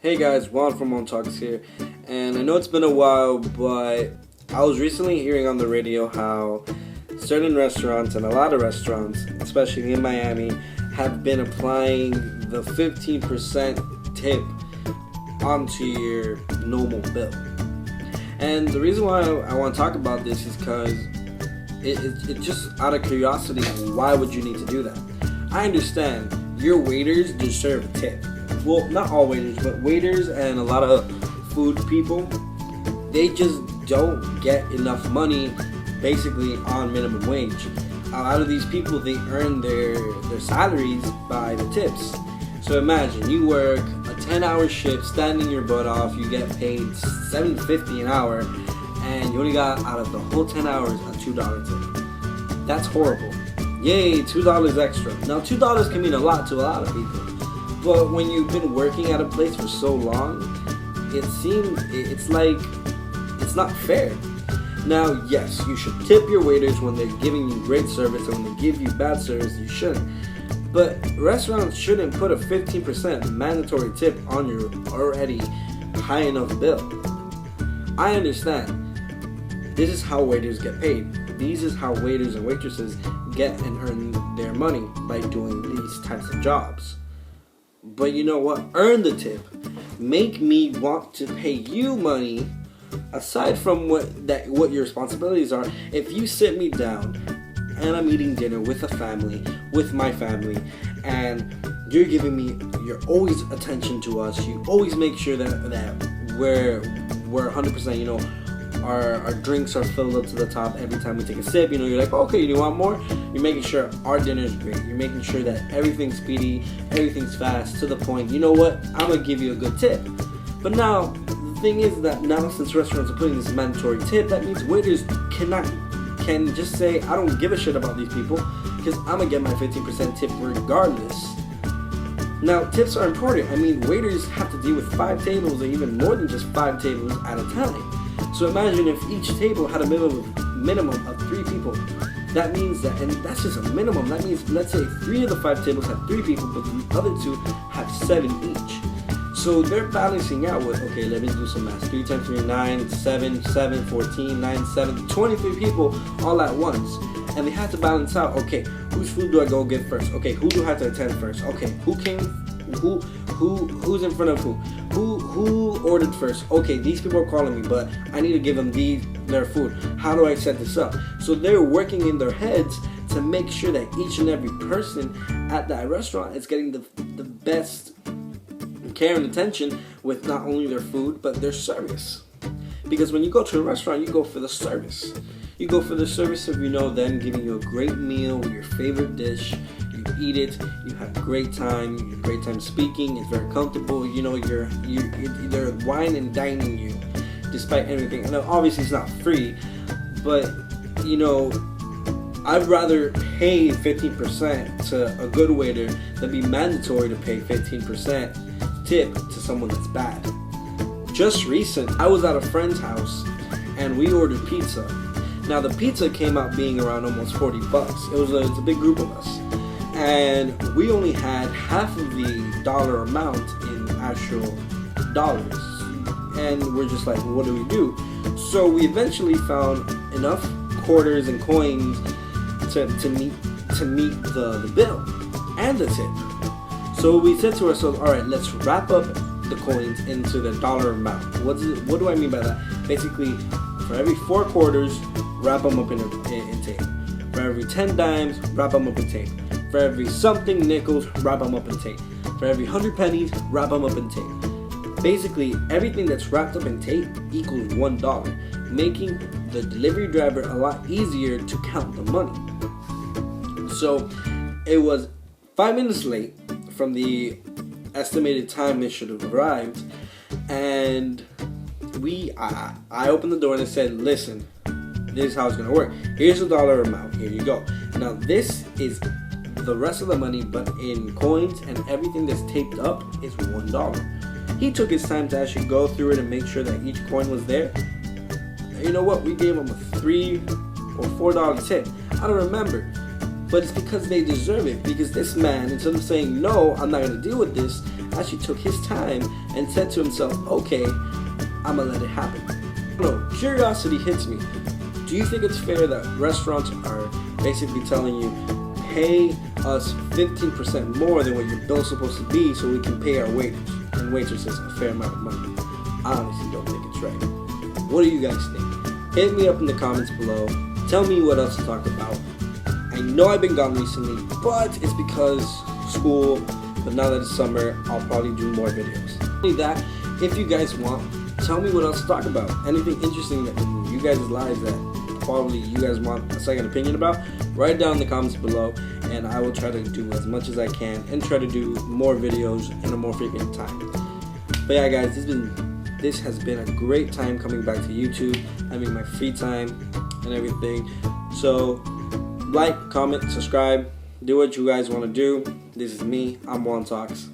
Hey guys, Juan from On Talks here, and I know it's been a while, but I was recently hearing on the radio how certain restaurants and a lot of restaurants, especially in Miami, have been applying the 15% tip onto your normal bill. And the reason why I want to talk about this is because it just out of curiosity, why would you need to do that? I understand your waiters deserve a tip. Well, not all waiters, but waiters and a lot of food people, they just don't get enough money basically on minimum wage. A lot of these people, they earn their salaries by the tips. So imagine you work a 10-hour shift, standing your butt off, you get paid $7.50 an hour, and you only got out of the whole 10 hours a $2 tip. That's horrible. Yay, $2 extra. Now $2 can mean a lot to a lot of people. But when you've been working at a place for so long, it's like it's not fair. Now, yes, you should tip your waiters when they're giving you great service, and when they give you bad service, you shouldn't. But restaurants shouldn't put a 15% mandatory tip on your already high enough bill. I understand. This is how waiters get paid. This is how waiters and waitresses get and earn their money, by doing these types of jobs. But you know what? Earn the tip. Make me want to pay you money aside from what your responsibilities are. If you sit me down and I'm eating dinner with a family, with my family, and you're giving me, you're always attention to us. You always make sure that we're 100%, our drinks are filled up to the top every time we take a sip. You're like, okay, you want more? You're making sure our dinner is great. You're making sure that everything's speedy, everything's fast, to the point. You know what? I'm going to give you a good tip. But now, the thing is that now, since restaurants are putting this mandatory tip, that means waiters can just say, I don't give a shit about these people, because I'm going to get my 15% tip regardless. Now, tips are important. I mean, waiters have to deal with 5 tables, or even more than just 5 tables at a time. So imagine if each table had a minimum of 3 people. That means that, and that's just a minimum. That means, let's say 3 of the 5 tables have 3 people, but the other 2 have 7 each. So they're balancing out with, okay, let me do some math. 3 times 3, 9, 7, 7, 14, 9, 7, 23 people all at once. And they have to balance out, okay, whose food do I go get first? Okay, who do I have to attend first? Okay, who's in front of who? Who ordered first? Okay, these people are calling me, but I need to give them their food. How do I set this up? So they're working in their heads to make sure that each and every person at that restaurant is getting the best care and attention with not only their food, but their service. Because when you go to a restaurant, you go for the service. You go for the service of, them giving you a great meal with your favorite dish. You eat it, you have a great time speaking, it's very comfortable, they're wine and dining you despite everything. And obviously it's not free, but I'd rather pay 15% to a good waiter than be mandatory to pay 15% tip to someone that's bad. Just recent, I was at a friend's house and we ordered pizza. Now the pizza came out being around almost $40. It's a big group of us. And we only had half of the dollar amount in actual dollars. And we're just like, what do we do? So we eventually found enough quarters and coins to meet the bill and the tip. So we said to ourselves, all right, let's wrap up the coins into the dollar amount. What do I mean by that? Basically, for every 4 quarters, wrap them up in tape. For every 10 dimes, wrap them up in tape. For every something nickels, wrap them up in tape. For every 100 pennies, wrap them up in tape. Basically, everything that's wrapped up in tape equals $1, making the delivery driver a lot easier to count the money. So it was 5 minutes late from the estimated time it should have arrived, and I opened the door and I said, listen, this is how it's gonna work. Here's the dollar amount. Here you go. Now this is the rest of the money, but in coins, and everything that's taped up is $1. He took his time to actually go through it and make sure that each coin was there. And you know what? We gave him a $3 or $4 tip. I don't remember. But it's because they deserve it. Because this man, instead of saying, no, I'm not going to deal with this, actually took his time and said to himself, okay, I'm gonna let it happen. No, curiosity hits me. Do you think it's fair that restaurants are basically telling you, pay us 15% more than what your bill's supposed to be so we can pay our waiters and waitresses a fair amount of money? I honestly don't think it's right. What do you guys think? Hit me up in the comments below. Tell me what else to talk about. I know I've been gone recently, but it's because school, but now that it's summer, I'll probably do more videos. Not only that, if you guys want, tell me what else to talk about. Anything interesting that in you guys' lives that probably you guys want a second opinion about, write it down in the comments below, and I will try to do as much as I can and try to do more videos in a more frequent time. But yeah guys, this has been a great time coming back to YouTube, having my free time and everything. So like, comment, subscribe, do what you guys want to do. This is me, I'm Juan Talks.